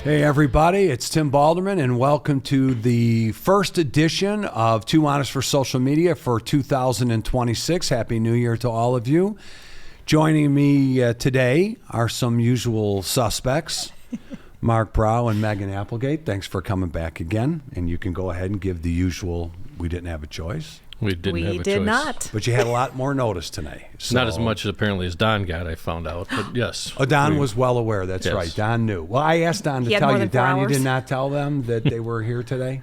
Hey everybody, it's Tim Baldermann and welcome to the first edition of Too Honest for Social Media for 2026. Happy New Year to all of you. Joining me today are some usual suspects, Mark Brow and Megan Applegate. Thanks for coming back again, and you can go ahead and give the usual, we didn't have a choice. We did not. But you had a lot more notice tonight. So. Not as much apparently as Don got, I found out, but yes. Oh, Don was well aware. That's yes. Right. Don knew. Well, I asked Don to tell you. Don, you did not tell them that they were here today?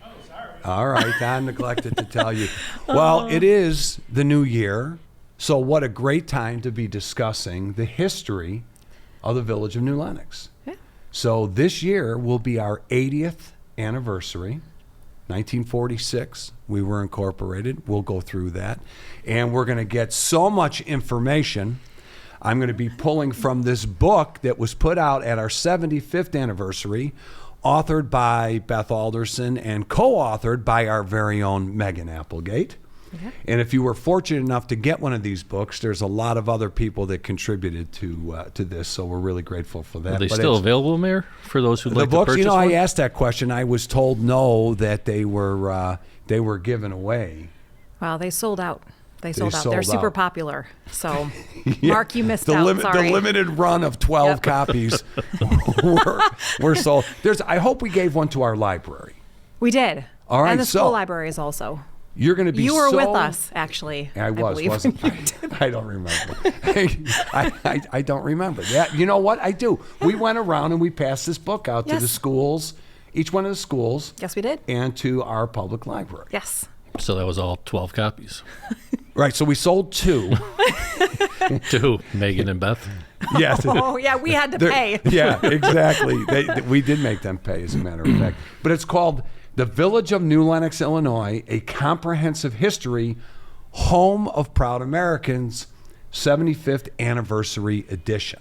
Oh, sorry. All right. Don neglected to tell you. Well, it is the new year, so what a great time to be discussing the history of the village of New Lenox. Yeah. So this year will be our 80th anniversary. 1946, we were incorporated. We'll go through that. And we're going to get so much information. I'm going to be pulling from this book that was put out at our 75th anniversary, authored by Beth Alderson and co-authored by our very own Megan Applegate. Okay. And if you were fortunate enough to get one of these books, there's a lot of other people that contributed to this, so we're really grateful for that. Are they still available, Mayor, for those who'd like to purchase one? one? I asked that question. I was told no, that they were given away. Well, they sold out. They sold out. sold They're super out. popular. So, Yeah. Mark, you missed out. Sorry. The limited run of 12 copies were sold. I hope we gave one to our library. We did. All right, and the so- school libraries also. You're going to be You were so... with us, actually. I was, believe. wasn't I? I don't remember. I don't remember. Yeah, you know what? I do. We went around and we passed this book out to Yes. the schools, each one of the schools. Yes, we did. And to our public library. Yes. So that was all 12 copies. Right, so we sold 2. To who? Megan and Beth? Yes. Oh, yeah, we had to pay. Yeah, exactly. We did make them pay, as a matter of fact. But it's called The Village of New Lenox, Illinois, A Comprehensive History, Home of Proud Americans, 75th Anniversary Edition.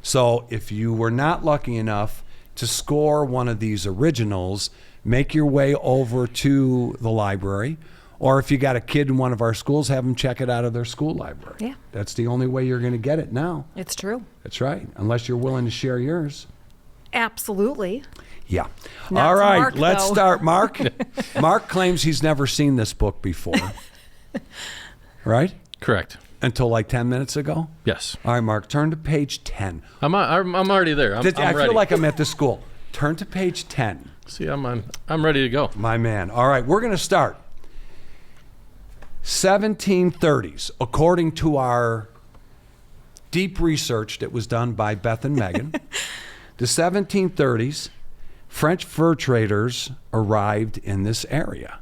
So if you were not lucky enough to score one of these originals, make your way over to the library. Or if you got a kid in one of our schools, have them check it out of their school library. Yeah. That's the only way you're going to get it now. It's true. That's right, unless you're willing to share yours. Absolutely. Yeah. Not All to right, Mark, let's though. start. Mark. Mark claims he's never seen this book before. Right? Correct. Until like 10 minutes ago? Yes. All right, Mark, turn to page 10. I'm already there. I'm I ready. feel like I'm at the school. Turn to page 10. See, I'm ready to go. My man. All right, we're going to start. 1730s, according to our deep research that was done by Beth and Megan. The 1730s, French fur traders arrived in this area.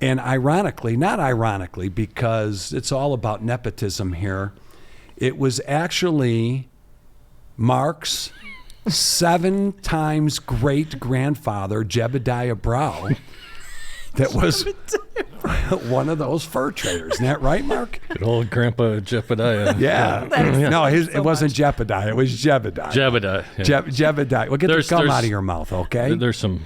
And ironically, not ironically, because it's all about nepotism here, it was actually Mark's 7 times great-grandfather, Jebediah Brow, that was one of those fur traders. Isn't that right, Mark? Good old Grandpa Jebediah. Yeah. No, it wasn't Jebediah. It was Jebediah. Jebediah. Yeah. Jebediah. Well, get the gum out of your mouth, okay? There's some...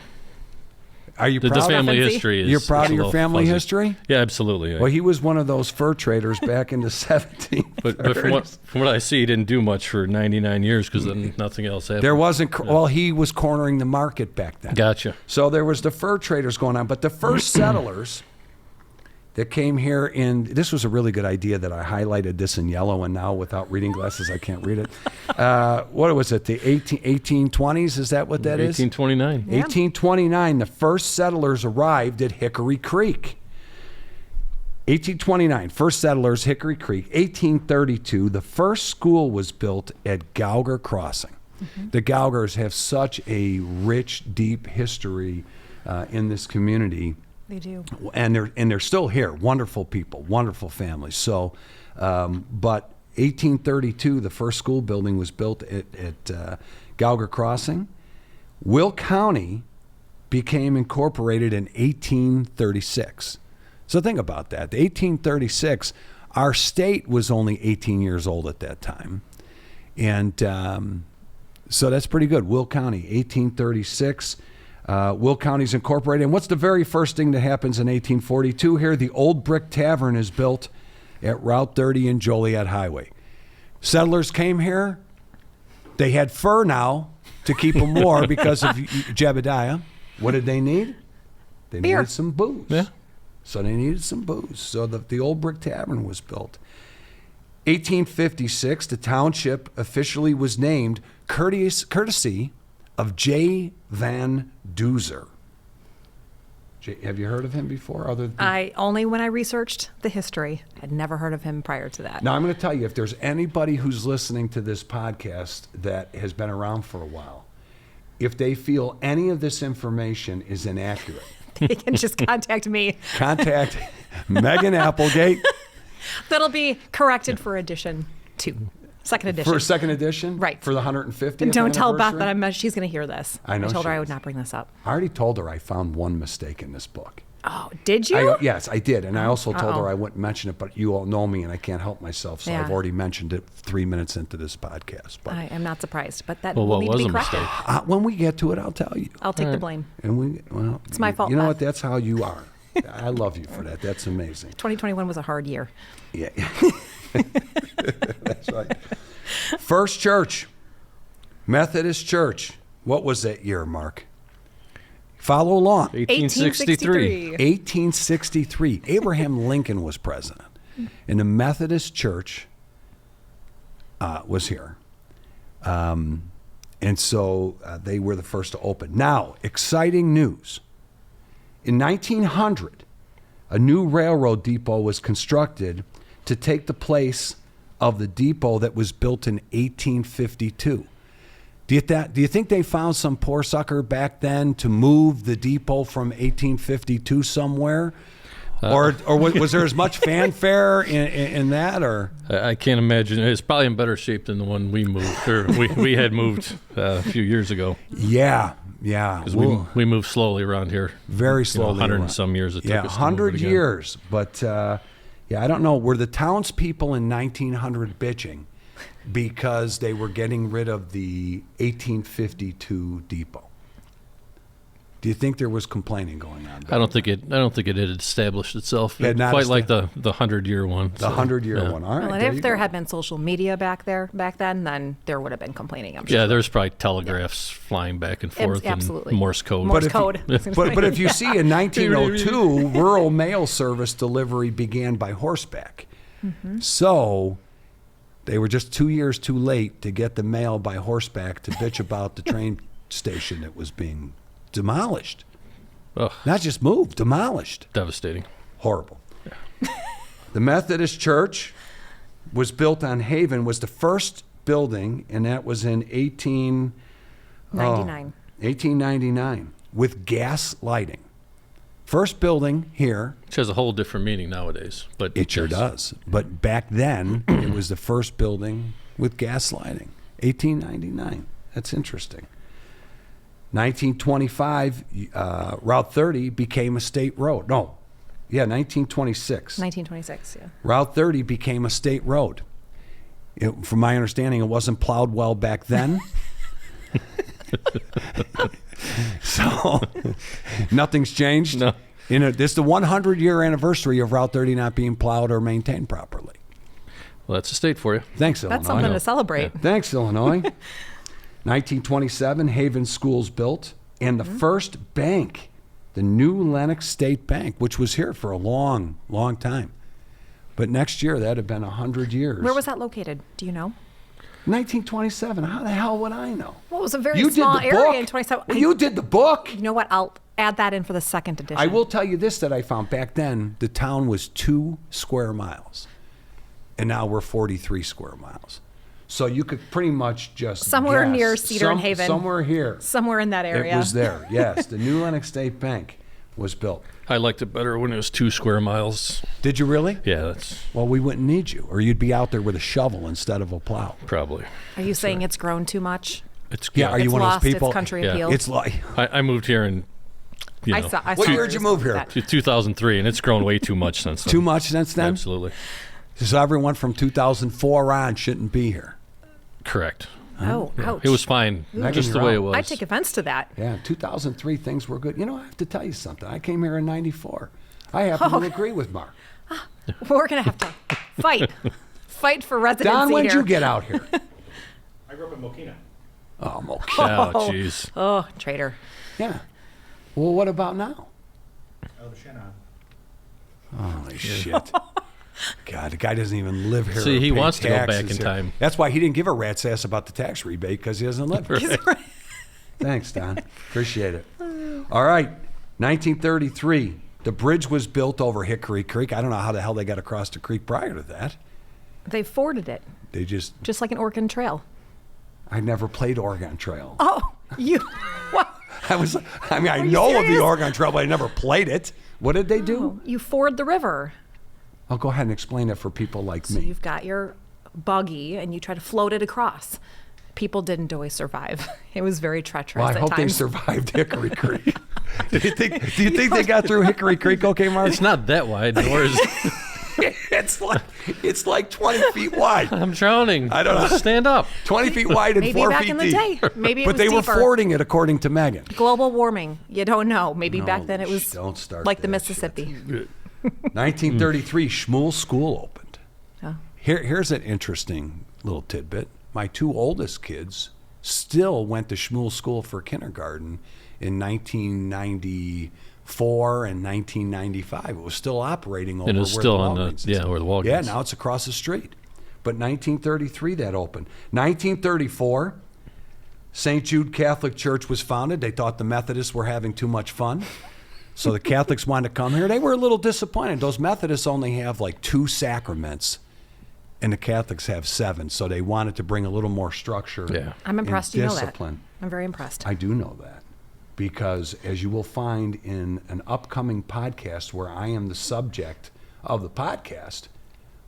Are you The proud? family Fancy? history is... You're proud of a your little family fuzzy. history? Yeah, absolutely. Well, he was one of those fur traders back in the 1730s. But from what I see, he didn't do much for 99 years because then nothing else happened. There wasn't, well, he was cornering the market back then. Gotcha. So there was the fur traders going on. But the first settlers that came here in, this was a really good idea that I highlighted this in yellow, and now without reading glasses, I can't read it. What was it, the 1820s? Is that what that is? 1829. Yeah. 1829, the first settlers arrived at Hickory Creek. 1829, first settlers, Hickory Creek. 1832, the first school was built at Gauger Crossing. Mm-hmm. The Gaugers have such a rich, deep history in this community. They do. And they're still here. Wonderful people, wonderful families. So, but 1832, the first school building was built at Gauger Crossing. Will County became incorporated in 1836. So think about that. 1836, our state was only 18 years old at that time. And so that's pretty good. Will County, 1836. Will County's incorporated. And what's the very first thing that happens in 1842 here? The Old Brick Tavern is built at Route 30 and Joliet Highway. Settlers came here. They had fur now to keep them warm because of Jebediah. What did they need? They Beer. needed some booze. Yeah. So they needed some booze. So the old brick tavern was built. 1856, the township officially was named courtesy of J. Van Duzer. Have you heard of him before? Only when I researched the history. I'd never heard of him prior to that. Now, I'm going to tell you, if there's anybody who's listening to this podcast that has been around for a while, if they feel any of this information is inaccurate, They can just contact me. contact Megan Applegate That'll be corrected for edition 2. Second edition. for a second edition. Right. For the 150th And don't tell Beth anniversary. that she's going to hear this. I know I told her she I would is. not bring this up. I already told her I found one mistake in this book. Oh, did you? Yes, I did. And I also told Uh-oh. her I wouldn't mention it, but you all know me and I can't help myself. So Yeah. I've already mentioned it 3 minutes into this podcast. But I am not surprised, but that Well, will what need to was be a corrected. mistake? when we get to it, I'll tell you. I'll take the blame. And It's my fault, You know Beth. what? That's how you are. I love you for that. That's amazing. 2021 was a hard year. Yeah. That's right. First church, Methodist Church. What was that year, Mark? Follow along. 1863. 1863. Abraham Lincoln was president. And the Methodist Church was here. And so they were the first to open. Now, exciting news. In 1900, a new railroad depot was constructed to take the place of the depot that was built in 1852. Do you think they found some poor sucker back then to move the depot from 1852 somewhere? Or was there as much fanfare in that? Or I can't imagine. It's probably in better shape than the one we moved, or we had moved a few years ago. Yeah. Because we moved slowly around here. Very slowly. 100 around. and some years it took Yeah, us to move it 100 again. years. But, I don't know. Were the townspeople in 1900 bitching because they were getting rid of the 1852 depot? Do you think there was complaining going on? I don't think it had established itself Had not quite like the 100-year one. The 100-year one. All right. Well, and there if you there go. had been social media back then there would have been complaining, I'm sure. Yeah, there's probably telegraphs flying back and forth Absolutely. and Morse code. Morse if you- code. But if you see in 1902, rural mail service delivery began by horseback. So they were just 2 years too late to get the mail by horseback to bitch about the train station that was being demolished. Ugh, Not just moved, demolished. devastating. Horrible. The Methodist Church was built on Haven, was the first building, and that was in 1899 with gas lighting. First building here. Which has a whole different meaning nowadays. But It sure yes. does. But back then, it was the first building with gas lighting. 1899. That's interesting. 1925, Route 30 became a state road. 1926. 1926, yeah. Route 30 became a state road. From my understanding, it wasn't plowed well back then. So nothing's changed. No. This is the 100-year anniversary of Route 30 not being plowed or maintained properly. Well, that's a state for you. Thanks, Illinois. That's something to celebrate. Thanks, Illinois. 1927, Haven Schools built, and the first bank, the New Lenox State Bank, which was here for a long, long time. But next year, that'd have been 100 years. Where was that located? Do you know? 1927. How the hell would I know? Well, it was a very You small did the area book. in 27. Well, you did the book. You know what? I'll add that in for the second edition. I will tell you this that I found back then, the town was 2 square miles. And now we're 43 square miles. So you could pretty much just Somewhere guess. near Cedar and Haven. Somewhere here. Somewhere in that area. It was there, yes. The New Lenox State Bank was built. I liked it better when it was 2 square miles. Did you really? Yeah, that's Well, we wouldn't need you. Or you'd be out there with a shovel instead of a plow. probably. Are you saying it's grown too much? It's Yeah, are you It's one of lost those people? its country Yeah. appeal. It's like, I moved here in I saw What year where did you was move here? that. 2003, and it's grown way too much since then. too much since then? Absolutely. So everyone from 2004 on shouldn't be here. Correct. Oh, ouch. It was fine, Megan, just the you're way it out. was. I take offense to that. Yeah, 2003 things were good. You know, I have to tell you something. I came here in 94. I happen to agree with Mark. We're going to have to fight. Fight for residency Don, when did here. you get out here? I grew up in Mokina. Oh, I'm okay. Oh, jeez. Oh, traitor. Yeah. Well, what about now? Oh, the Shannon. Holy shit. God, the guy doesn't even live here. See, or he pay wants to go back taxes in here. time. That's why he didn't give a rat's ass about the tax rebate, because he doesn't live here. Right. Thanks, Don. Appreciate it. All right. 1933. The bridge was built over Hickory Creek. I don't know how the hell they got across the creek prior to that. They forded it, They just, just like an Oregon Trail. I never played Oregon Trail. Oh, you. What? I Are you know of the serious? Oregon Trail, but I never played it. What did they do? You ford the river. I'll go ahead and explain it for people like So me. you've got your buggy and you try to float it across. People didn't always survive. It was very treacherous Well, I at hope they times. survived Hickory Creek. Do you think they got through Hickory Creek okay, Mark? It's not that wide, nor is it's like 20 feet wide. I'm drowning. I don't know. Stand up. 20 feet wide and Maybe 4 back feet in the deep. day. Maybe it But was they were deeper. fording it, according to Megan. Global warming. You don't know. Maybe back then it was Don't start like the that Mississippi. 1933, Schmuel School opened. Oh. Here's an interesting little tidbit. My two oldest kids still went to Schmuel School for kindergarten in 1994 and 1995. It was still operating over And where it's still the on the Walgreens is. where the Walgreens. Yeah, now it's across the street. But 1933 that opened. 1934, St. Jude Catholic Church was founded. They thought the Methodists were having too much fun. So the Catholics wanted to come here. They were a little disappointed. Those Methodists only have like 2 sacraments, and the Catholics have 7. So they wanted to bring a little more structure. Yeah. I'm impressed and you know that. discipline. I'm very impressed. I do know that, because as you will find in an upcoming podcast where I am the subject of the podcast,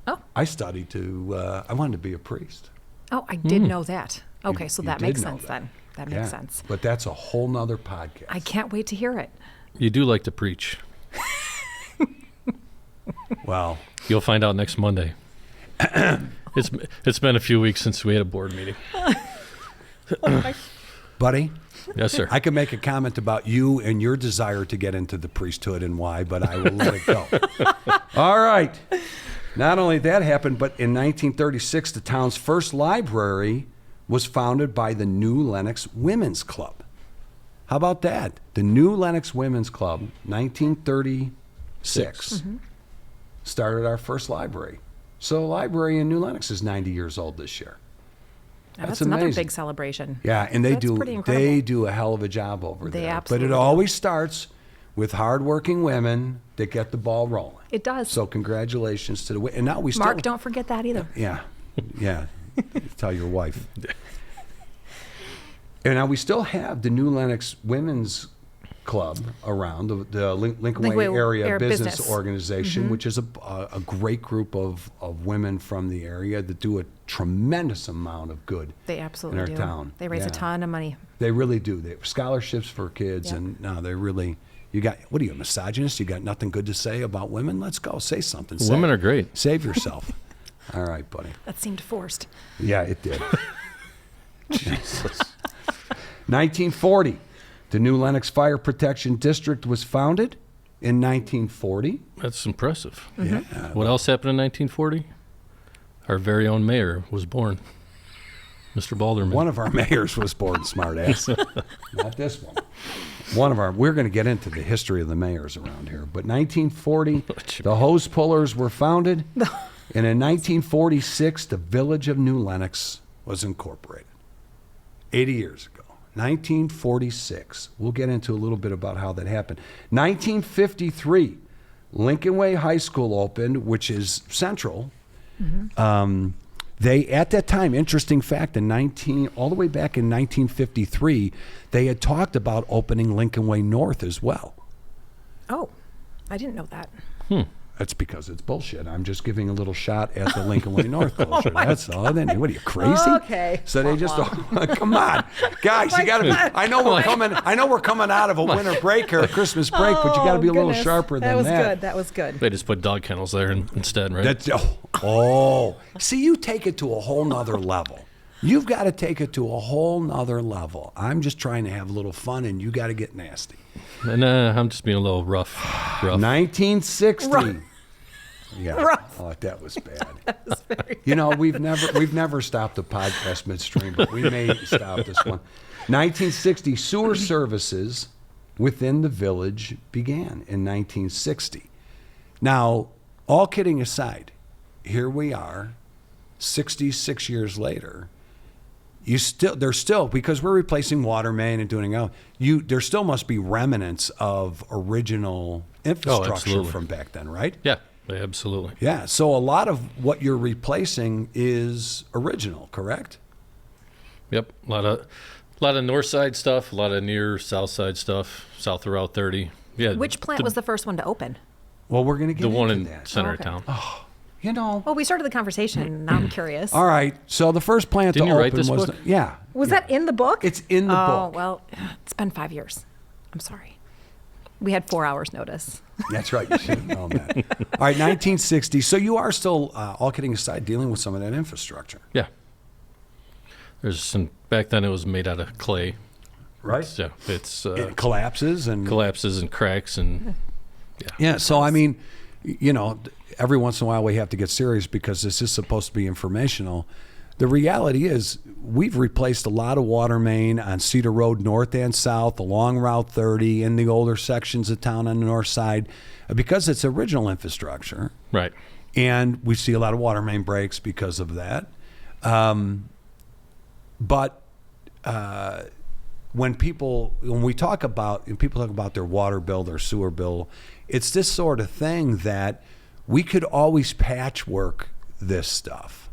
Oh. I studied I wanted to be a priest. Oh, I did know that. Okay, so you that did makes know sense that. then. That Yeah, makes sense. But that's a whole nother podcast. I can't wait to hear it. You do like to preach. Well, You'll find out next Monday. It's been a few weeks since we had a board meeting. buddy, Yes, sir. I could make a comment about you and your desire to get into the priesthood and why, but I will let it go. All right. Not only that happened, but in 1936, the town's first library was founded by the New Lenox Women's Club. How about that? The New Lenox Women's Club, 1936, started our first library. So the library in New Lenox is 90 years old this year. Now, That's that's another amazing. big celebration. Yeah, and That's pretty incredible. they do a hell of a job over They there. absolutely But it do. always starts with hardworking women that get the ball rolling. It does. So congratulations to the and now we Mark, still don't forget that either. yeah. Tell your wife. And now we still have the New Lenox Women's Club around, the Lincoln Way Area Business Organization, which is a great group of women from the area that do a tremendous amount of good They absolutely in our do. town. They raise Yeah. a ton of money. They really do. They have scholarships for kids, Yep. and no, they really. You got what are you, a misogynist? You got nothing good to say about women? Let's go. Say something. Say Women it. are great. Save yourself. All right, buddy. That seemed forced. Yeah, it did. 1940, the New Lenox Fire Protection District was founded in 1940. That's impressive. Yeah. What else happened in 1940? Our very own mayor was born, Mr. Baldermann. One of our mayors was born, smartass. Not this one. We're going to get into the history of the mayors around here. But 1940, the hose pullers were founded. And in 1946, the village of New Lenox was incorporated. 80 years ago. 1946. We'll get into a little bit about how that happened. 1953, Lincoln Way High School opened, which is central. They, at that time, interesting fact, all the way back in 1953, they had talked about opening Lincoln Way North as well. Oh, I didn't know that. That's because it's bullshit. I'm just giving a little shot at the Lincoln Way North closure. That's all. Then what are you, crazy? Okay. So they just come on, guys. You got to be. I know we're coming. I know we're coming out of a winter break or a Christmas break, but you got to be a little goodness. sharper than That was that. good. That was good. They just put dog kennels there instead, right? That's see, you take it to a whole nother level. You've got to take it to a whole nother level. I'm just trying to have a little fun, and you got to get nasty. And I'm just being a little rough. 1960. Yeah. Rough. Oh, that was bad. That was very You know, we've never stopped a podcast midstream, but we may stop this one. 1960, sewer services within the village began in 1960. Now, all kidding aside, here we are, 66 years later. There's still, because we're replacing water main and doing out, there still must be remnants of original infrastructure absolutely. from back then, right? Yeah, absolutely. Yeah. So a lot of what you're replacing is original, correct? Yep, a lot of north side stuff, a lot of near south side stuff, south of Route 30. Yeah. Which plant was the first one to open? Well, we're going to get the into one in that. center okay. of town? You know. Well, we started the conversation. Now I'm curious. All right. So the first plant Didn't to you open write this was book? yeah. Was yeah. that in the book? It's in the Oh, book. well, it's been 5 years. I'm sorry. We had 4 hours notice. That's right. You should have known that. All right, 1960. So you are still, all kidding aside, dealing with some of that infrastructure, Yeah. There's some, back then it was made out of clay. right? So it's It collapses and collapses and cracks and yeah. So I mean, you know, every once in a while we have to get serious because this is supposed to be informational. The reality is we've replaced a lot of water main on Cedar Road north and south, along Route 30, in the older sections of town on the north side, because it's original infrastructure. right. And we see a lot of water main breaks because of that. But when people talk about their water bill, their sewer bill, it's this sort of thing that we could always patchwork this stuff.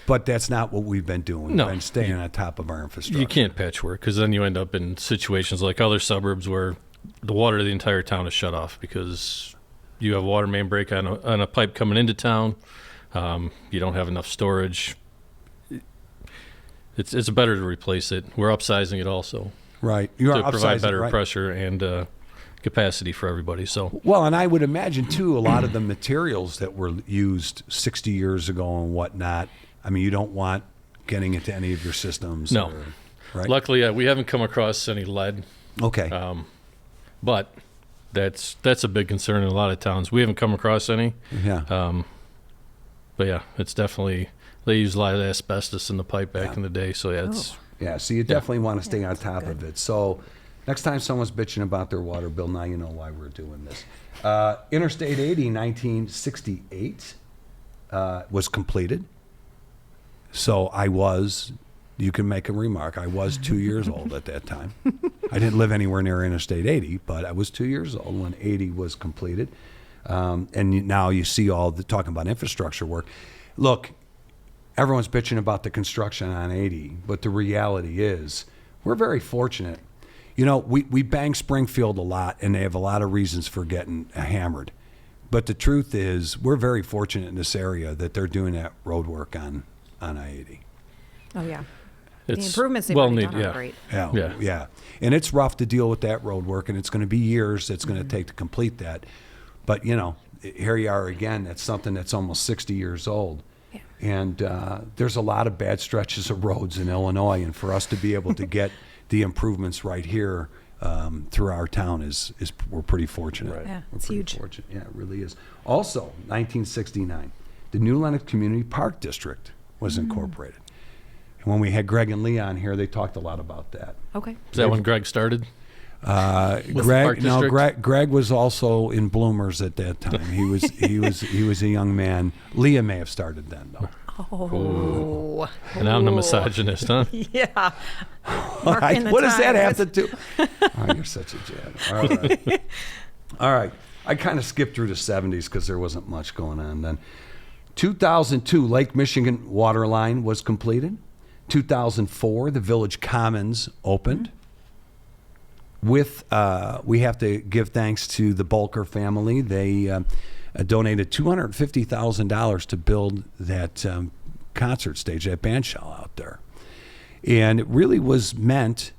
But that's not what we've been doing. No. We've been staying on top of our infrastructure. You can't patchwork because then you end up in situations like other suburbs where the water of the entire town is shut off because you have a water main break on a pipe coming into town. You don't have enough storage. It's better to replace it. We're upsizing it also Right. You are to provide upsizing, better right? pressure and capacity for everybody. So Well, and I would imagine, too, a lot of the materials that were used 60 years ago and whatnot, I mean, you don't want getting into any of your systems. No. Right? luckily, we haven't come across any lead, Okay. but that's a big concern in a lot of towns. We haven't come across any. Yeah. But yeah, it's definitely, they use a lot of asbestos in the pipe back in the day. So yeah, it's Yeah, so you definitely want to stay on top of it. So next time someone's bitching about their water bill, now you know why we're doing this. Interstate 80, 1968, was completed. So you can make a remark, I was 2 years old at that time. I didn't live anywhere near Interstate 80, but I was 2 years old when 80 was completed. And now you see all the talking about infrastructure work. Look, everyone's bitching about the construction on 80, but the reality is we're very fortunate. You know, we bang Springfield a lot, and they have a lot of reasons for getting hammered. But the truth is we're very fortunate in this area that they're doing that road work on I-80. Oh, yeah. it's The improvements they've well already needed. done are Yeah. great. Yeah, Yeah. And it's rough to deal with that road work, and it's going to be years it's going to take to complete that. But, you know, here you are again. That's something that's almost 60 years old. Yeah. And there's a lot of bad stretches of roads in Illinois, and for us to be able to get the improvements right here through our town is we're pretty fortunate. Right. Yeah, We're it's pretty huge. fortunate. Yeah, it really is. Also, 1969, the New Lenox Community Park District was incorporated. And when we had Greg and Lee on here, they talked a lot about that. Okay. Is that when Greg started? With the Park Greg, no, District? Greg was also in bloomers at that time. He was a young man. Leah may have started then, though. Oh. And I'm the Ooh. misogynist, huh? Yeah. All right, what does that have to do? do? Oh, you're such a jab. All right. All right. I kind of skipped through the 70s because there wasn't much going on then. 2002, Lake Michigan water line was completed. 2004, the Village Commons opened. With we have to give thanks to the Bulker family. They donated $250,000 to build that concert stage, that band shell out there. And it really was meant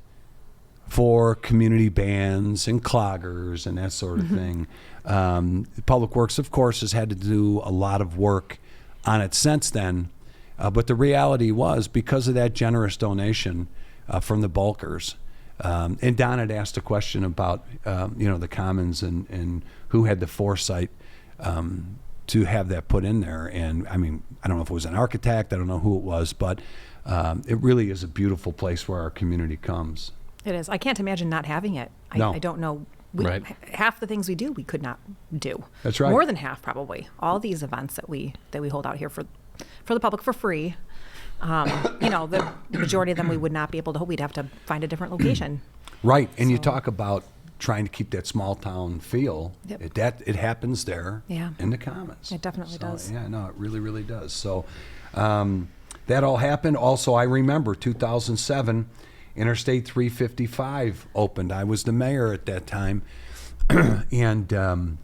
for community bands and cloggers and that sort of thing. Public Works, of course, has had to do a lot of work on it since then. But the reality was, because of that generous donation from the Bulkers, and Don had asked a question about, the Commons and who had the foresight to have that put in there. And I mean, I don't know if it was an architect, I don't know who it was, but it really is a beautiful place where our community comes. It is. I can't imagine not having it. No. I don't know. Right. Half the things we do, we could not do. That's right. More than half, probably. All these events that we hold out here for the public for free. The majority of them we would not be able to. We'd have to find a different location. Right, and you So- talk about trying to keep that small town feel. Yep. It happens there Yeah. in the Commons. It definitely does. Yeah, no, it really, really does. So that all happened. Also, I remember 2007, Interstate 355 opened. I was the mayor at that time, and Governor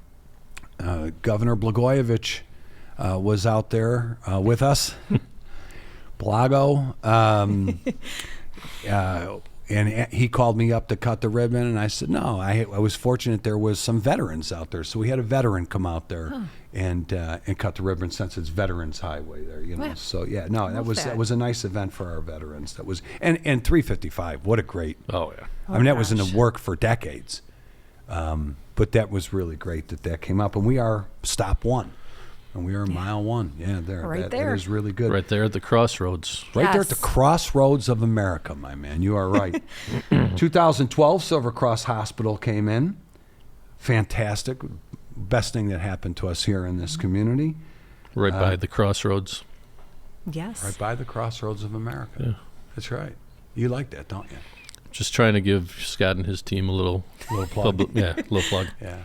Blagojevich was out there with us. Blago. And he called me up to cut the ribbon, and I said, no, I was fortunate there was some veterans out there. So we had a veteran come out there and cut the ribbon since it's Veterans Highway there, you know. Yeah. So, yeah, no, that that. was a nice event for our veterans. That was, and 355, what a great, Oh, yeah. I mean, that was in the gosh. work for decades. But that was really great that came up. And we are stop one. And we are mile one. Yeah, there. Right That there. is really good. Right there at the crossroads. Right there at the Yes. crossroads of America, my man. You are right. 2012, Silver Cross Hospital came in. Fantastic. Best thing that happened to us here in this community. Right by the crossroads. Yes. Right by the crossroads of America. Yeah. That's right. You like that, don't you? Just trying to give Scott and his team a little plug. little plug. Yeah.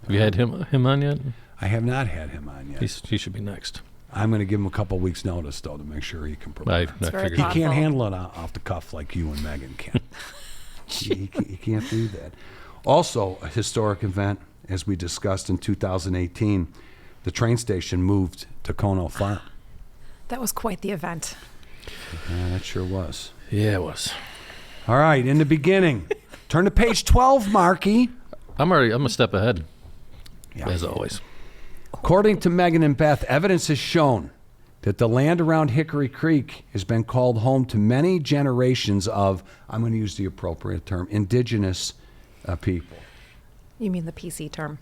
Have you had him on yet? I have not had him on yet. He should be next. I'm going to give him a couple weeks' notice, though, to make sure he can provide. I very figured. He thoughtful. can't handle it off the cuff like you and Megan can. he can't do that. Also, a historic event, as we discussed in 2018, the train station moved to Cono Farm. That was quite the event. Yeah, that sure was. Yeah, it was. All right, in the beginning. Turn to page 12, Marky. I'm a step ahead, Yeah. as always. According to Megan and Beth, evidence has shown that the land around Hickory Creek has been called home to many generations of, I'm going to use the appropriate term, indigenous people. You mean the PC term?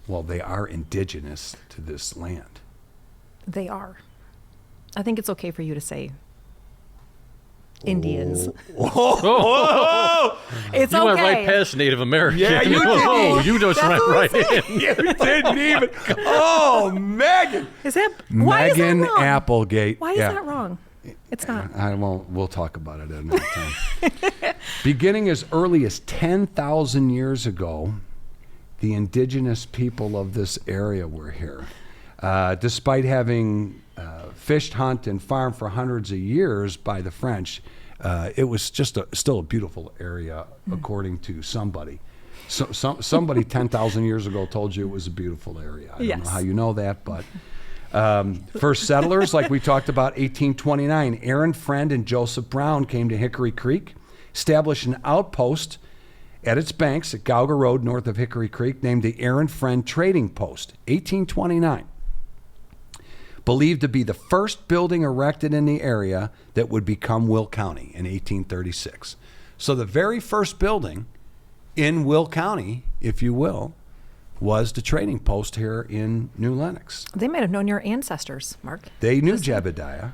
Well, they are indigenous to this land. They are. I think it's okay for you to say Indians. It's You okay. went right past Native American. Yeah, you did. Oh, you just That's went what I'm right in. You didn't even. Oh, Megan. Is that why Megan is that wrong? Applegate. Why is Yeah. that wrong? It's not. I won't. We'll talk about it another time. Beginning as early as 10,000 years ago, the indigenous people of this area were here. Despite having fished, hunt, and farmed for hundreds of years by the French, it was just still a beautiful area, according to somebody. So, somebody 10,000 years ago told you it was a beautiful area. I don't know Yes. how you know that, but first settlers, like we talked about, 1829, Aaron Friend and Joseph Brown came to Hickory Creek, established an outpost at its banks at Gauga Road north of Hickory Creek named the Aaron Friend Trading Post, 1829. Believed to be the first building erected in the area that would become Will County in 1836. So the very first building in Will County, if you will, was the trading post here in New Lenox. They might have known your ancestors, Mark. They knew Jebediah.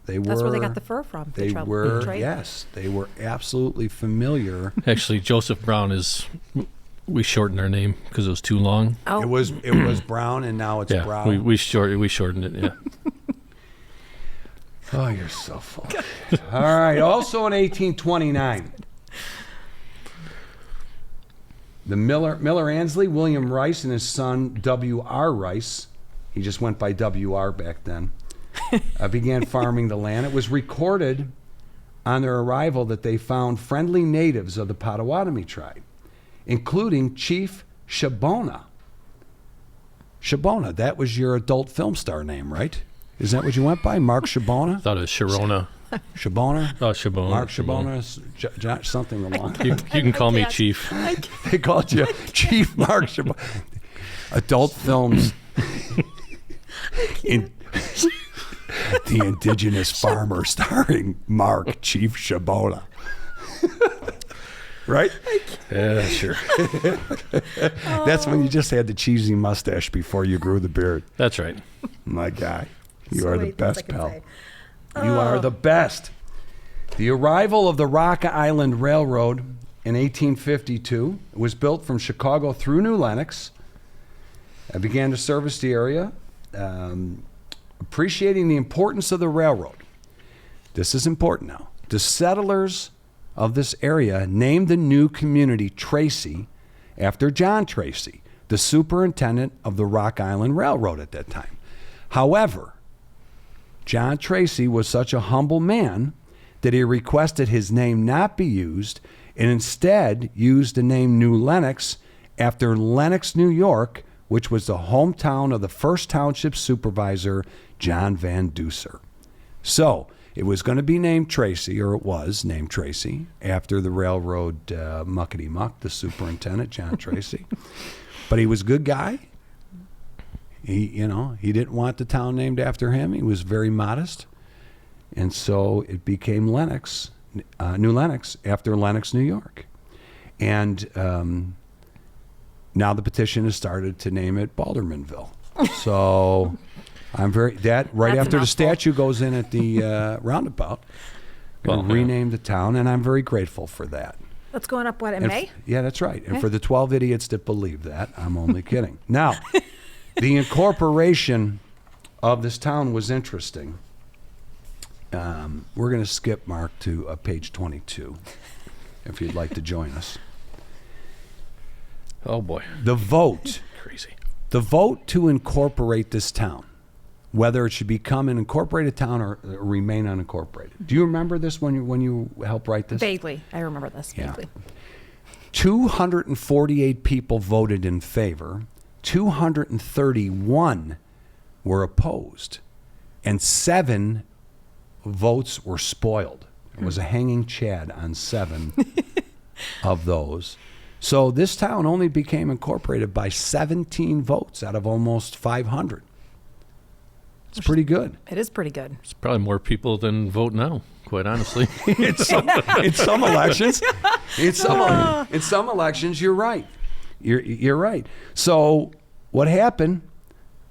That's where they got the fur from. They the were, trade. yes, they were absolutely familiar. Actually, Joseph Brown we shortened our name because it was too long. Oh, It was Brown, and now it's Yeah, Brown. we shortened it. Yeah. Oh, you're so full. All right. Also in 1829, the Miller Ansley, William Rice, and his son W.R. Rice, he just went by W.R. back then, began farming the land. It was recorded on their arrival that they found friendly natives of the Potawatomi tribe, including Chief Shabona. Shabona, that was your adult film star name, right? Is that what you went by? Mark Shabona? Thought it was Sharona. Shabona? Oh, Shabona. Mark Shabona, something along. You can call me can't. Chief. They called you Chief Mark Shabona. Adult films. The indigenous farmer starring Mark Chief Shabona. right? Yeah, sure. That's when you just had the cheesy mustache before you grew the beard. That's right. My guy, you So are the many things I best, could pal. say. You are the best. The arrival of the Rock Island Railroad in 1852 was built from Chicago through New Lenox. It began to service the area, appreciating the importance of the railroad. This is important now. The settlers of this area named the new community Tracy after John Tracy, the superintendent of the Rock Island Railroad at that time. However, John Tracy was such a humble man that he requested his name not be used and instead used the name New Lenox after Lenox, New York, which was the hometown of the first township supervisor, John Van Duser. So it was going to be named Tracy, or it was named Tracy, after the railroad muckety-muck, the superintendent, John Tracy. But he was a good guy. He didn't want the town named after him. He was very modest. And so it became Lenox, New Lenox, after Lenox, New York. And now the petition has started to name it Baldermannville. So I'm right That's after the mouthful. statue goes in at the roundabout, going to rename the town, and I'm very grateful for that. That's going up, what, in And May? yeah, that's right. And for the 12 idiots that believe that, I'm only kidding. Now, the incorporation of this town was interesting. We're going to skip, Mark, to page 22, if you'd like to join us. Oh, boy. The vote to incorporate this town, whether it should become an incorporated town or remain unincorporated. Do you remember this when you helped write this? Vaguely. I remember this. Yeah. Vaguely. 248 people voted in favor. 231 were opposed, and 7 votes were spoiled. It was a hanging chad on 7 of those. So this town only became incorporated by 17 votes out of almost 500. It's pretty good. It is pretty good. It's probably more people than vote now, quite honestly. in some elections. In some elections, you're right. You're right. So what happened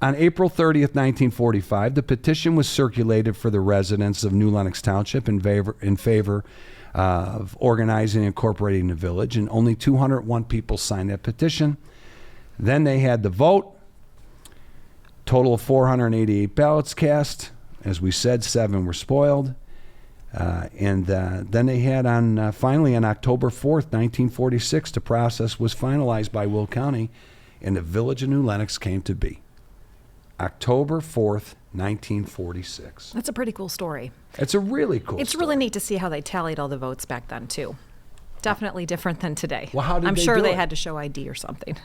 on April 30th, 1945, the petition was circulated for the residents of New Lenox Township in favor of organizing and incorporating the village, and only 201 people signed that petition. Then they had the vote. Total of 488 ballots cast. As we said, 7 were spoiled. And then they had finally on October 4th, 1946, the process was finalized by Will County, and the village of New Lenox came to be. October 4th, 1946. That's a pretty cool story. It's a really cool It's story. really neat to see how they tallied all the votes back then, too. Definitely different than today. Well, how did I'm they sure do they it? had to show ID or something.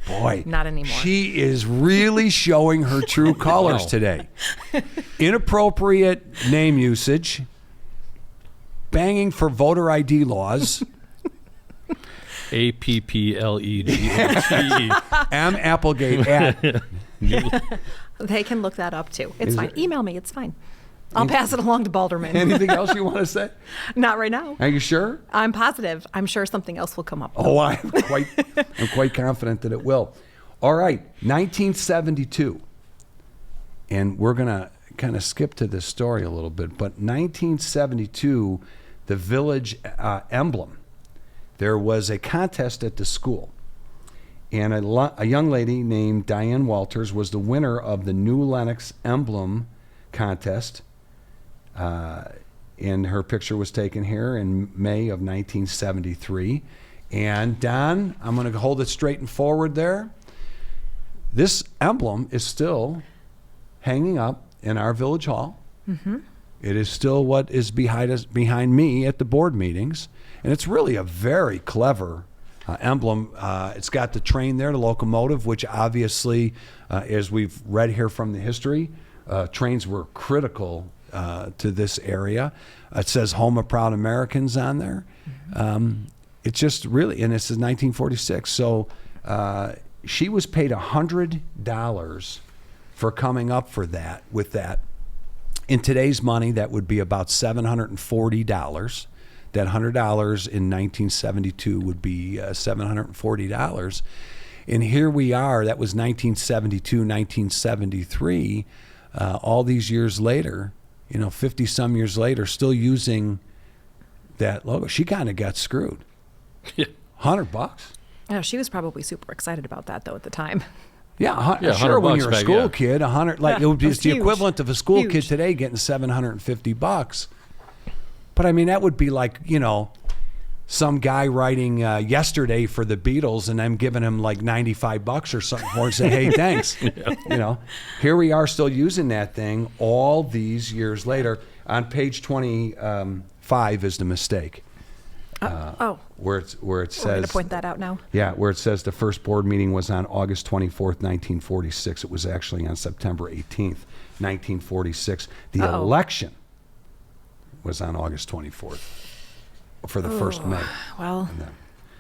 Boy, Not anymore. She is really showing her true colors Wow. today. Inappropriate name usage, banging for voter ID laws, APPLEGHT. M. Applegate at. They can look that up, too. It's Is fine. it- Email me. It's fine. I'll pass it along to Baldermann. Anything else you want to say? Not right now. Are you sure? I'm positive. I'm sure something else will come up. Oh, I'm quite confident that it will. All right, 1972. And we're going to kind of skip to this story a little bit, but 1972, the village emblem, there was a contest at the school. And a young lady named Diane Walters was the winner of the New Lenox emblem contest. And her picture was taken here in May of 1973. And Don, I'm going to hold it straight and forward there. This emblem is still hanging up in our village hall. Mm-hmm. It is still what is behind me at the board meetings. And it's really a very clever emblem. It's got the train there, the locomotive, which obviously, as we've read here from the history, trains were critical to this area. It says Home of Proud Americans on there. It's just really, and this is 1946. So she was paid $100 for coming up for that, with that. In today's money, that would be about $740 that $100 in 1972 would be $740. And here we are. That was 1972, 1973. All these years later, 50 some years later, still using that logo. She kind of got screwed. Yeah. $100. Yeah, she was probably super excited about that though at the time. Yeah, Yeah, sure. When $100 you're a back, school yeah. kid, 100 like Yeah, it would be that's the huge. equivalent of a school kid Huge. today getting $750. But I mean, that would be like some guy writing yesterday for the Beatles, and I'm giving him like $95 or something for it and say, hey, thanks. Here we are still using that thing all these years later. On page 25 is the mistake. Where it We're going says to point that out now. yeah, where it says the first board meeting was on August 24th, 1946. It was actually on September 18th, 1946. The Uh-oh. election was on August 24th for the first May. Well, And then-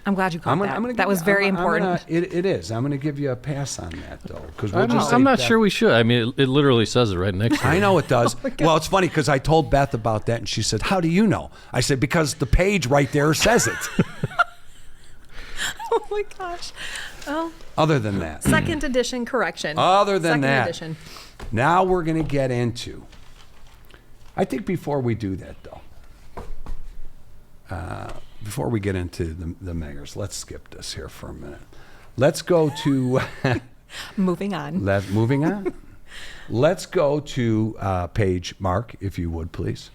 I'm glad you caught I'm gonna that. give That was you- very I'm important. it is. I'm going to give you a pass on that, though. Because I'm not sure we should. I mean, it literally says it right next to it. I know it does. my God. Well, it's funny because I told Beth about that, and she said, how do you know? I said, because the page right there says it. Oh my gosh. Well, Other than that. second edition correction. Other than second that. edition. Now we're going to get into, I think before we do that, though, before we get into the mayors, let's skip this here for a minute. Let's go to, Moving on. moving on. Let's go to page, Mark, if you would, please.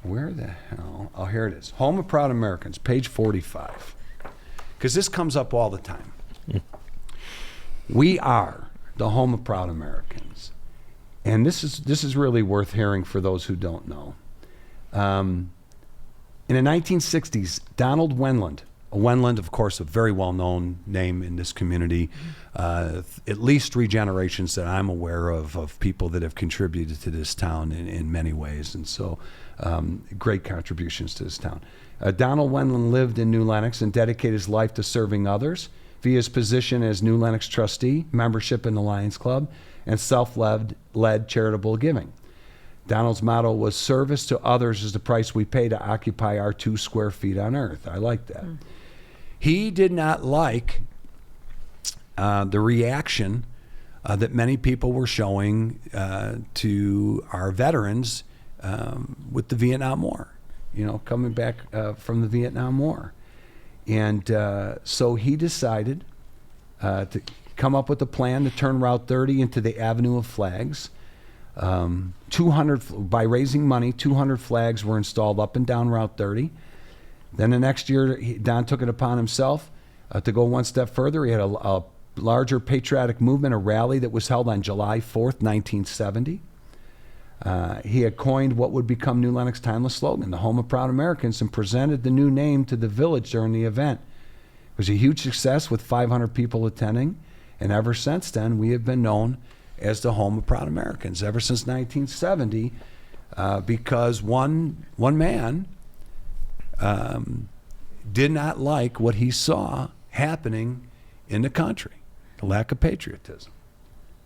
Where the hell? Oh, here it is. Home of Proud Americans, page 45. Because this comes up all the time. We are the home of proud Americans. And this is really worth hearing for those who don't know. In the 1960s, Donald Wendland, of course, a very well-known name in this community, at least 3 generations that I'm aware of people that have contributed to this town in many ways. And so great contributions to this town. Donald Wendland lived in New Lenox and dedicated his life to serving others via his position as New Lenox trustee, membership in the Lions Club, and self-led charitable giving. Donald's motto was, service to others is the price we pay to occupy our 2 square feet on earth. I like that. He did not like the reaction that many people were showing to our veterans with the Vietnam War, coming back from the Vietnam War. And so he decided to come up with a plan to turn Route 30 into the Avenue of Flags. 200 by raising money, 200 flags were installed up and down Route 30. Then the next year, Don took it upon himself to go one step further. He had a larger patriotic movement, a rally that was held on July 4th, 1970. He had coined what would become New Lenox's timeless slogan, the home of proud Americans, and presented the new name to the village during the event. It was a huge success with 500 people attending, and ever since then, we have been known as the home of proud Americans, ever since 1970, because one man did not like what he saw happening in the country, the lack of patriotism.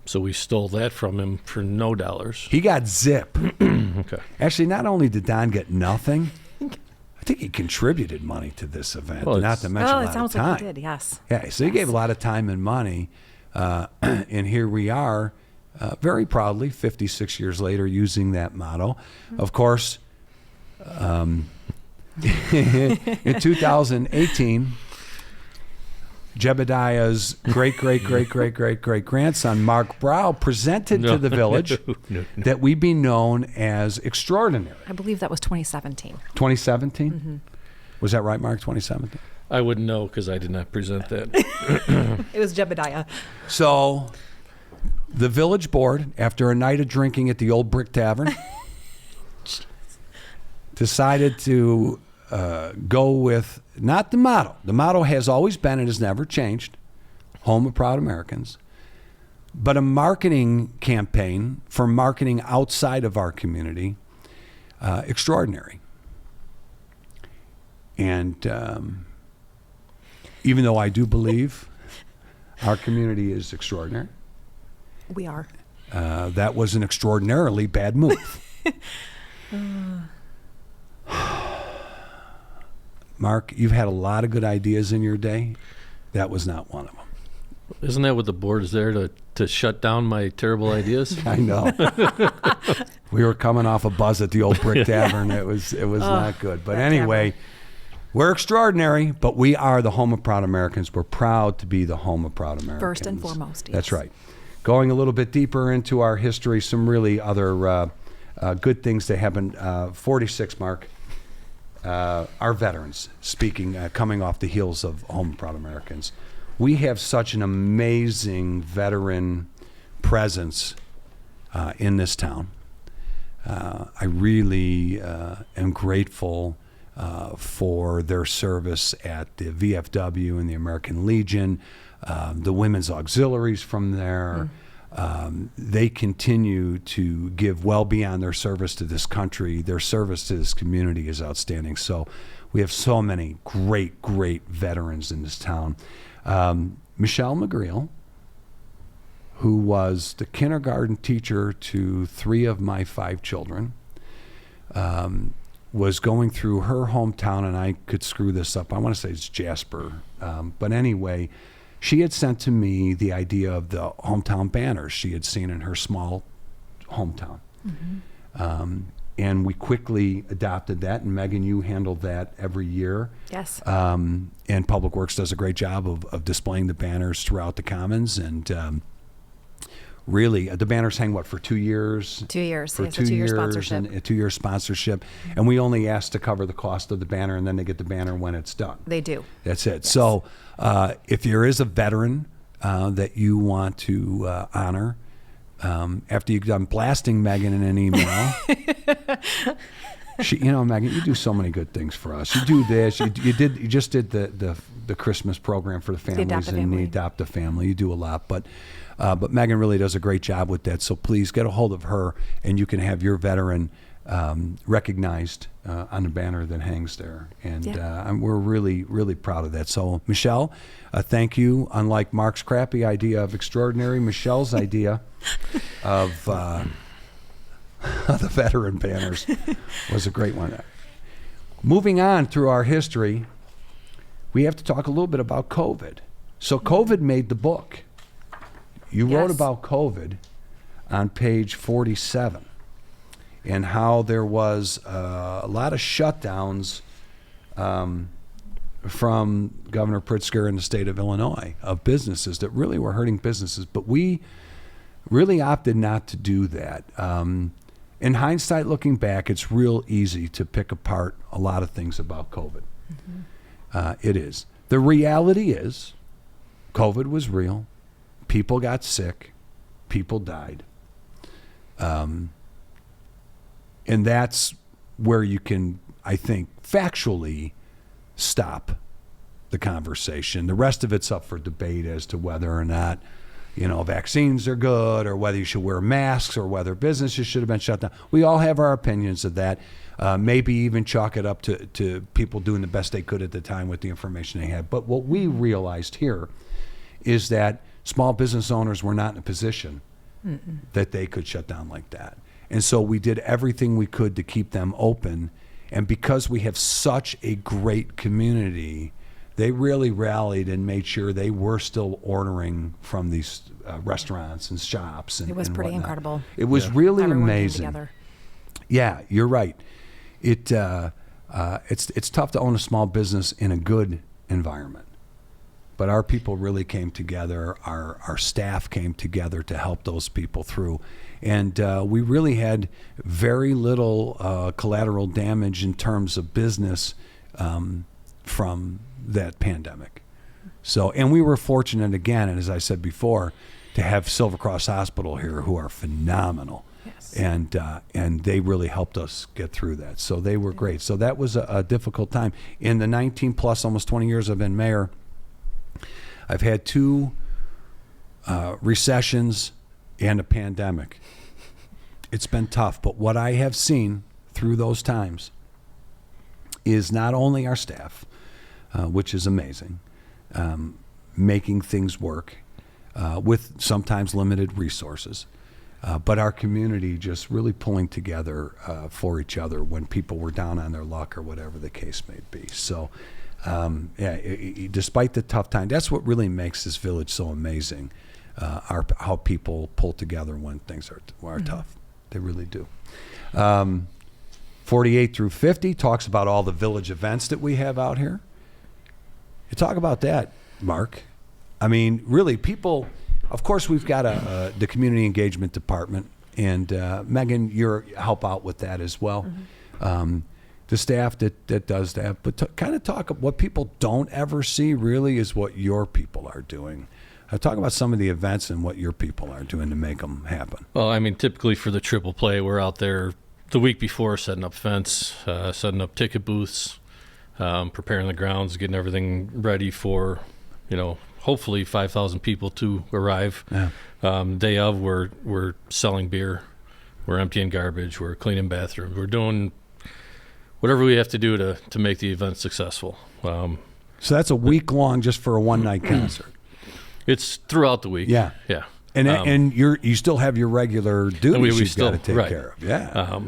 So we stole that from him for no dollars. He got zip. Okay. Actually, not only did Don get nothing, I think he contributed money to this event, Well, not it's- to mention a Oh, it lot of sounds time. like he did, yes. Yeah, so he gave a lot of time and money, and here we are, very proudly, 56 years later, using that motto. Of course, in 2018, Jebediah's great-great-great-great-great-great-grandson, Mark Brow, presented to the village No. that we be known as extraordinary. I believe that was 2017. 2017? Mm-hmm. Was that right, Mark, 2017? I wouldn't know because I did not present that. It was Jebediah. So the village board, after a night of drinking at the Old Brick Tavern, decided to go with not the motto. The motto has always been and has never changed, home of proud Americans, but a marketing campaign for marketing outside of our community, extraordinary. And even though I do believe our community is extraordinary, We are. that was an extraordinarily bad move. Mark, you've had a lot of good ideas in your day. That was not one of them. Isn't that what the board is there to shut down my terrible ideas? I know. We were coming off a buzz at the old Brick Tavern. It was not good. But anyway, we're extraordinary, but we are the home of proud Americans. We're proud to be the home of proud Americans. First and foremost, yes. That's right. Going a little bit deeper into our history, some really other good things that happened. 46, Mark. Our veterans, coming off the heels of home of proud Americans. We have such an amazing veteran presence in this town. I really am grateful for their service at the VFW and the American Legion, the women's auxiliaries from there. They continue to give well beyond their service to this country. Their service to this community is outstanding. So we have so many great, great veterans in this town. Michelle McGreal, who was the kindergarten teacher to 3 of my 5 children, was going through her hometown, and I could screw this up. I want to say it's Jasper. But anyway, she had sent to me the idea of the hometown banners she had seen in her small hometown. And we quickly adopted that, and Megan, you handled that every year. Yes. And Public Works does a great job of displaying the banners throughout the commons, and really, the banners hang, for 2 years? 2 years. For It's 2 a 2-year years, sponsorship. and a 2-year sponsorship. And we only ask to cover the cost of the banner, and then they get the banner when it's done. They do. That's it. Yes. So if there is a veteran that you want to honor, after you've done blasting Megan in an email, Megan, you do so many good things for us. You do this. You just did the Christmas program for the families and the Adopt a Family. You do a lot, but Megan really does a great job with that. So please get a hold of her, and you can have your veteran recognized on the banner that hangs there. And we're really, really proud of that. So Michelle, thank you. Unlike Mark's crappy idea of extraordinary, Michelle's idea of the veteran banners was a great one. Moving on through our history, we have to talk a little bit about COVID. So COVID made the book. You wrote about COVID on page 47 and how there was a lot of shutdowns from Governor Pritzker in the state of Illinois of businesses that really were hurting businesses. But we really opted not to do that. In hindsight, looking back, it's real easy to pick apart a lot of things about COVID. It is. The reality is COVID was real. People got sick. People died. And that's where you can, I think, factually stop the conversation. The rest of it's up for debate as to whether or not, vaccines are good, or whether you should wear masks, or whether businesses should have been shut down. We all have our opinions of that. Maybe even chalk it up to people doing the best they could at the time with the information they had. But what we realized here is that small business owners were not in a position that they could shut down like that. And so we did everything we could to keep them open. And because we have such a great community, they really rallied and made sure they were still ordering from these restaurants and shops. And it was pretty whatnot. incredible. It was really Everyone came amazing. together. Yeah, you're right. It's tough to own a small business in a good environment. But our people really came together. Our staff came together to help those people through. And we really had very little collateral damage in terms of business from that pandemic. So, and we were fortunate again, and as I said before, to have Silver Cross Hospital here, who are phenomenal. Yes. And they really helped us get through that. So they were great. So that was a difficult time. In the 19 plus, almost 20 years I've been mayor, I've had 2 recessions and a pandemic. It's been tough, but what I have seen through those times is not only our staff, which is amazing, making things work with sometimes limited resources, but our community just really pulling together for each other when people were down on their luck or whatever the case may be. So, despite the tough time, that's what really makes this village so amazing. How people pull together when things are tough. They really do. 48 through 50 talks about all the village events that we have out here. You talk about that, Mark. I mean, really, people. Of course, we've got the community engagement department, and Megan, you help out with that as well. The staff that does that, but kind of talk what people don't ever see really is what your people are doing. Talk about some of the events and what your people are doing to make them happen. Well, I mean, typically for the triple play, we're out there the week before setting up fence, setting up ticket booths, preparing the grounds, getting everything ready for, hopefully 5,000 people to arrive. Yeah. Day of, we're selling beer, we're emptying garbage, we're cleaning bathrooms, we're doing whatever we have to do to make the event successful. So that's a week long just for a one night concert. It's throughout the week. Yeah. Yeah. And you still have your regular duties you've got to take right. care of. Yeah.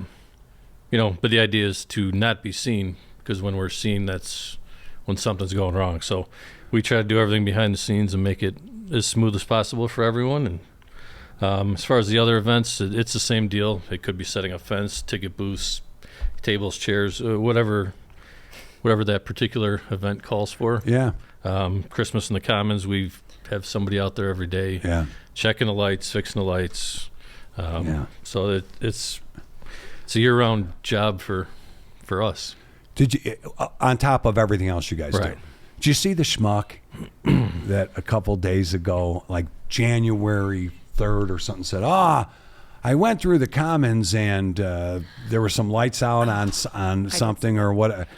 But the idea is to not be seen, because when we're seen, that's when something's going wrong. So we try to do everything behind the scenes and make it as smooth as possible for everyone. And as far as the other events, it's the same deal. It could be setting a fence, ticket booths, tables, chairs, whatever that particular event calls for. Yeah. Christmas in the Commons, we have somebody out there every day. Yeah. Checking the lights, fixing the lights. So it's a year-round job for us. Did you, on top of everything else you guys do, did you see the schmuck that a couple days ago, like January 3rd or something, said, I went through the Commons and there were some lights out on something or what?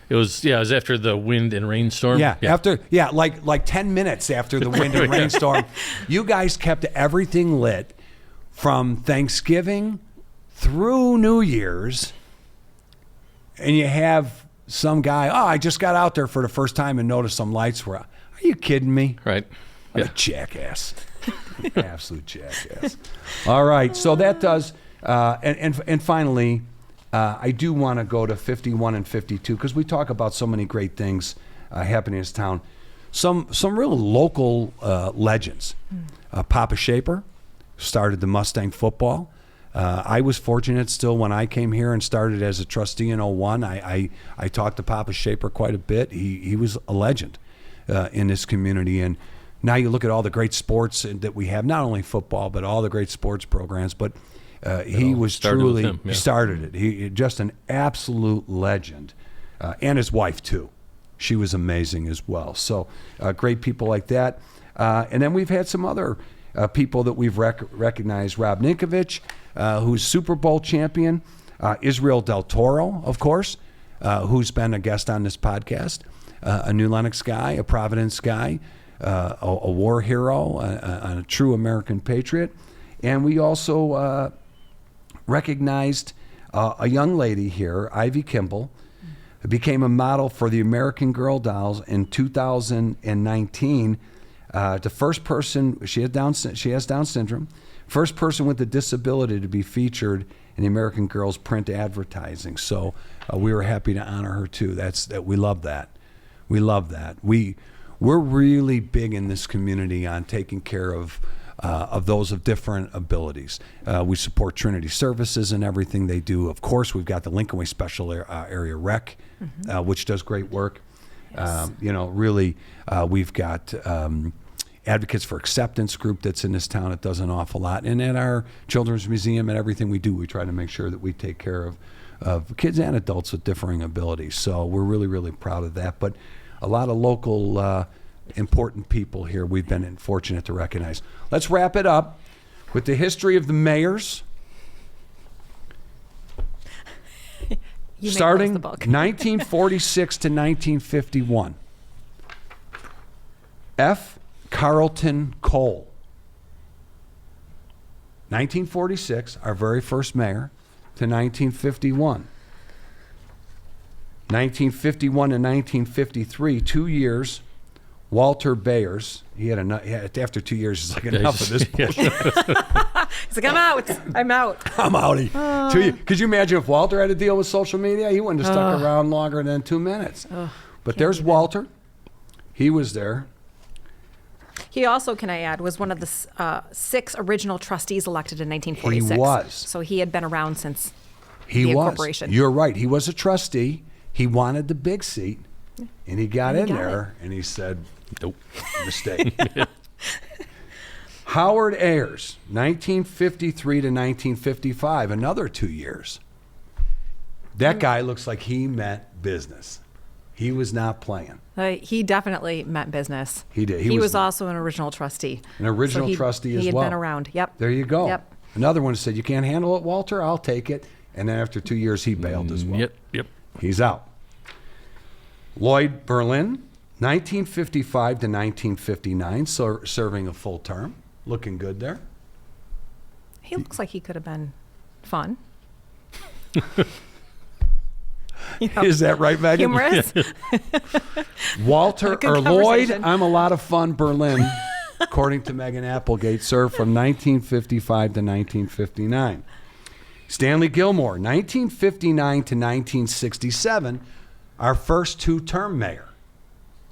It was after the wind and rainstorm. Like 10 minutes after the wind and rainstorm. You guys kept everything lit from Thanksgiving through New Year's, and you have some guy, I just got out there for the first time and noticed some lights were out. Are you kidding me? Right. What a jackass. Absolute jackass. All right, so that does, and finally, I do want to go to 51 and 52 because we talk about so many great things happening in this town. Some real local legends. Papa Shaper started the Mustang football. I was fortunate still when I came here and started as a trustee in 01. I talked to Papa Shaper quite a bit. He was a legend in this community. And now you look at all the great sports that we have, not only football, but all the great sports programs. But he was truly, he started it. He just an absolute legend. And his wife, too. She was amazing as well. So great people like that. And then we've had some other people that we've recognized. Rob Ninkovich, who's Super Bowl champion. Israel Del Toro, of course, who's been a guest on this podcast. A New Lenox guy, a Providence guy, a war hero, a true American patriot. And we also recognized a young lady here, Ivy Kimball, who became a model for the American Girl dolls in 2019. The first person, she has Down syndrome, first person with a disability to be featured in the American Girl's print advertising. So we were happy to honor her too. We love that. We love that. We're really big in this community on taking care of those of different abilities. We support Trinity Services and everything they do. Of course, we've got the Lincoln Way Special Area Rec, which does great work. Yes. Really, we've got Advocates for Acceptance group that's in this town that does an awful lot. And at our Children's Museum and everything we do, we try to make sure that we take care of kids and adults with differing abilities. So we're really, really proud of that. But a lot of local important people here we've been fortunate to recognize. Let's wrap it up with the history of the mayors. Starting 1946 to 1951. F. Carlton Cole. 1946, our very first mayor, to 1951. 1951 to 1953, 2 years. Walter Bayers. He had after 2 years, it's like enough of this bullshit. He's like, I'm out. I'm out. I'm outie. Could you imagine if Walter had to deal with social media? He wouldn't have stuck around longer than 2 minutes. But there's Walter. He was there. He also, can I add, was one of the 6 original trustees elected in 1946. He was. So he had been around since He the was. Incorporation. You're right. He was a trustee. He wanted the big seat, and he got in got there, and he said, "Nope, mistake." Howard Ayers, 1953 to 1955, another 2 years. That guy looks like he meant business. He was not playing. He definitely meant business. He did. He was also an original trustee. An original trustee as well. He had been around. Yep. There you go. Yep. Another one said, "You can't handle it, Walter? I'll take it." And then after 2 years, he bailed as well. Yep. He's out. Lloyd Berlin, 1955 to 1959, serving a full term. Looking good there. He looks like he could have been fun. Is that right, Megan? Humorous. Walter Good or Lloyd, conversation. I'm a lot of fun, Berlin, according to Megan Applegate, served from 1955 to 1959. Stanley Gilmore, 1959 to 1967, our first 2-term mayor.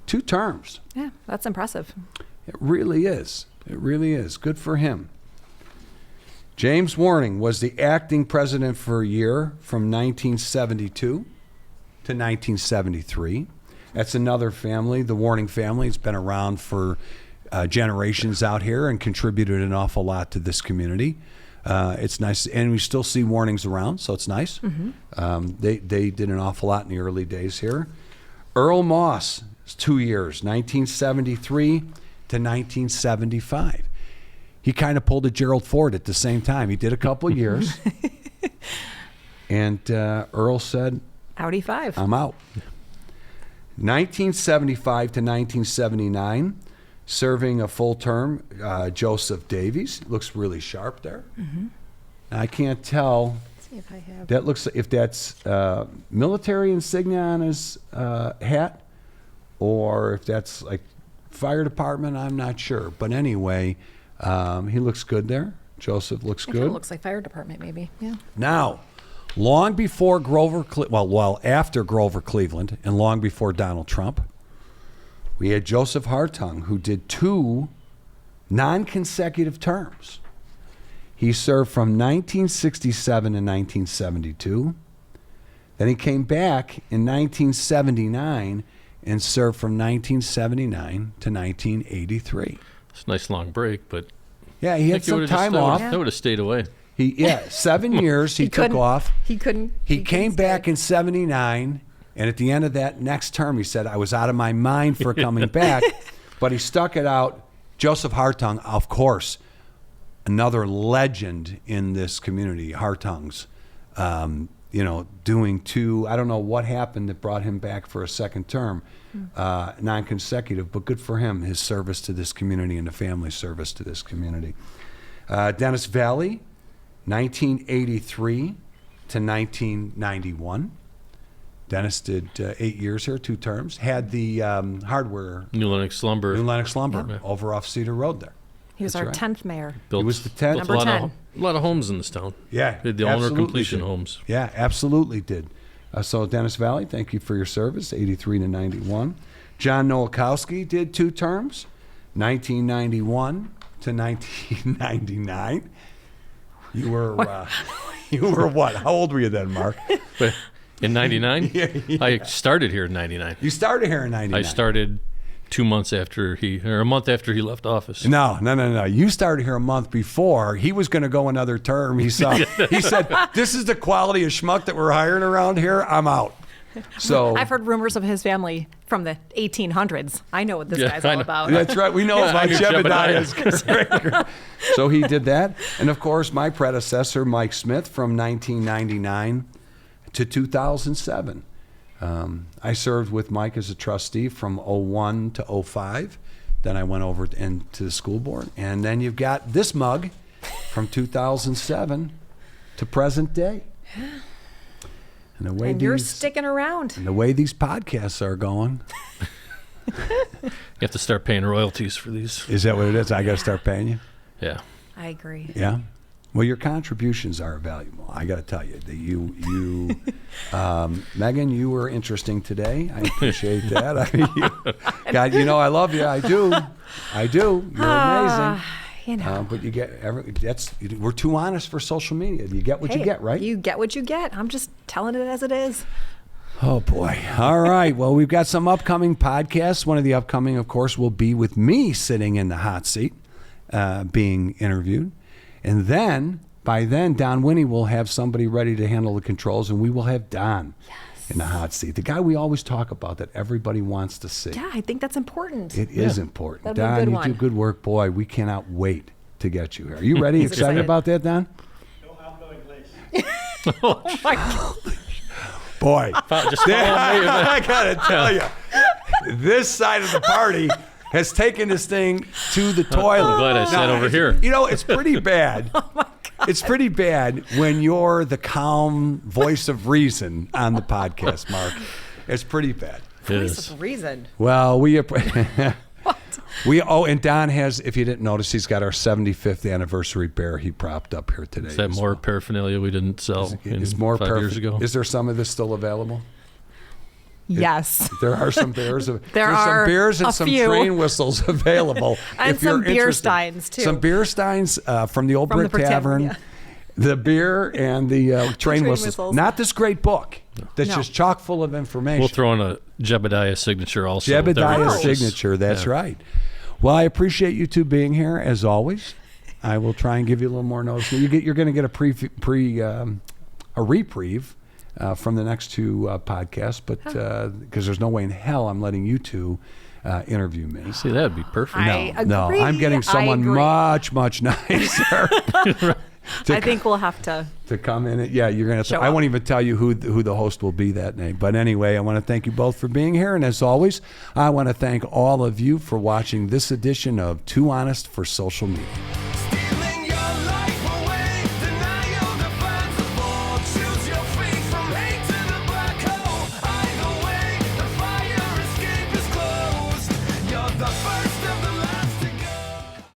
2 terms. Yeah, that's impressive. It really is. It really is. Good for him. James Warning was the acting president for a year from 1972 to 1973. That's another family, the Warning family. It's been around for generations out here and contributed an awful lot to this community. It's nice, and we still see Warnings around, so it's nice. They did an awful lot in the early days here. Earl Moss, 2 years, 1973 to 1975. He kind of pulled a Gerald Ford at the same time. He did a couple of years, and Earl said, Audi 5. "I'm out." 1975 to 1979. Serving a full term, Joseph Davies. Looks really sharp there. I can't tell. Let's see if I have. That looks if that's military insignia on his hat, or if that's like fire department. I'm not sure. But anyway, he looks good there. Joseph looks It kind good. of looks like fire department, maybe. Yeah. Now, long before after Grover Cleveland, and long before Donald Trump, we had Joseph Hartung, who did 2 non-consecutive terms. He served from 1967 to 1972. Then he came back in 1979 and served from 1979 to 1983. It's a nice long break, but Yeah, he had some time off. That would have stayed away. 7 years he took couldn't- off. He couldn't. He came couldn't back stay. in 79, and at the end of that next term, he said, "I was out of my mind for coming back," but he stuck it out. Joseph Hartung, of course, another legend in this community, Hartung's, doing 2, I don't know what happened that brought him back for a second term, non-consecutive, but good for him, his service to this community and the family service to this community. Dennis Valley, 1983 to 1991. Dennis did 8 years here, 2 terms. Had the hardware, New Lenox Lumber. New Lenox Lumber, Yeah. over off Cedar Road there. He was That's our right. 10th mayor. Built, He was the 10th. built Number a lot 10. a lot of homes in this town. Yeah, Did the owner absolutely completion did. homes. Yeah, absolutely did. So Dennis Valley, thank you for your service, 83 to 91. John Nowakowski did 2 terms, 1991 to 1999. You were what? How old were you then, Mark? But in 99, Yeah. I started here in 99. You started here in 99. I started 2 months after a month after he left office. No. You started here a month before. He was going to go another term. He said, "This is the quality of schmuck that we're hiring around here. I'm out." So I've heard rumors of his family from the 1800s. I know what this Yeah, guy's I all know. about. that's right. We know Yeah, I about knew Jebediah's. So he did that. And of course, my predecessor, Mike Smith, from 1999 to 2007. I served with Mike as a trustee from 01 to 05. Then I went over into the school board. And then you've got this mug from 2007 to present day. And the way And you're sticking around. and the way these podcasts are going, You have to start paying royalties for these. is that what it is? I got to start paying you? Yeah. I agree. Yeah. Well, your contributions are valuable. I got to tell you that you, Megan, you were interesting today. I appreciate that. God, I love you. I do. You're amazing. But you get we're too honest for social media. You get what you get, right? You get what you get. I'm just telling it as it is. Oh boy. All right. Well, we've got some upcoming podcasts. One of the upcoming, of course, will be with me sitting in the hot seat, being interviewed. And then, by then, Don Winnie will have somebody ready to handle the controls, and we will have Don in the hot seat. The guy we always talk about that everybody wants to see. Yeah, I think that's important. It is important. That'd be a Don, good you one. do good work. Boy, we cannot wait to get you here. Are you ready? Excited about that, Don? No, I'm going late. Oh my God. Boy. Just follow me. I got to tell you, this side of the party has taken this thing to the toilet. I'm glad I sat over here. It's pretty bad. Oh my God. It's pretty bad when you're the calm voice of reason on the podcast, Mark. It's pretty bad. It Voice is. of reason. Well, and Don has, if you didn't notice, he's got our 75th anniversary bear he propped up here today. Is that more paraphernalia we didn't sell Is more 5 years ago? Is there some of this still available? Yes. There are some bears. There's are some beers and a some few. train whistles available. And if you're some beer interested. steins, too. Some beer steins from the Old From the Brick Tavern. yeah. The beer and the train whistles. Not this great book that's No. just chock full of information. We'll throw in a Jebediah signature also. Jebediah Wow. signature. That's right. Well, I appreciate you two being here as always. I will try and give you a little more notice. You're going to get a reprieve from the next two podcasts, but because there's no way in hell I'm letting you two interview me. See, that'd be perfect. No, I'm getting someone agree. much nicer. I think we'll have to. To come in. You're going to have to. Show I up. won't even tell you who the host will be that night. But anyway, I want to thank you both for being here. And as always, I want to thank all of you for watching this edition of Too Honest for Social Media.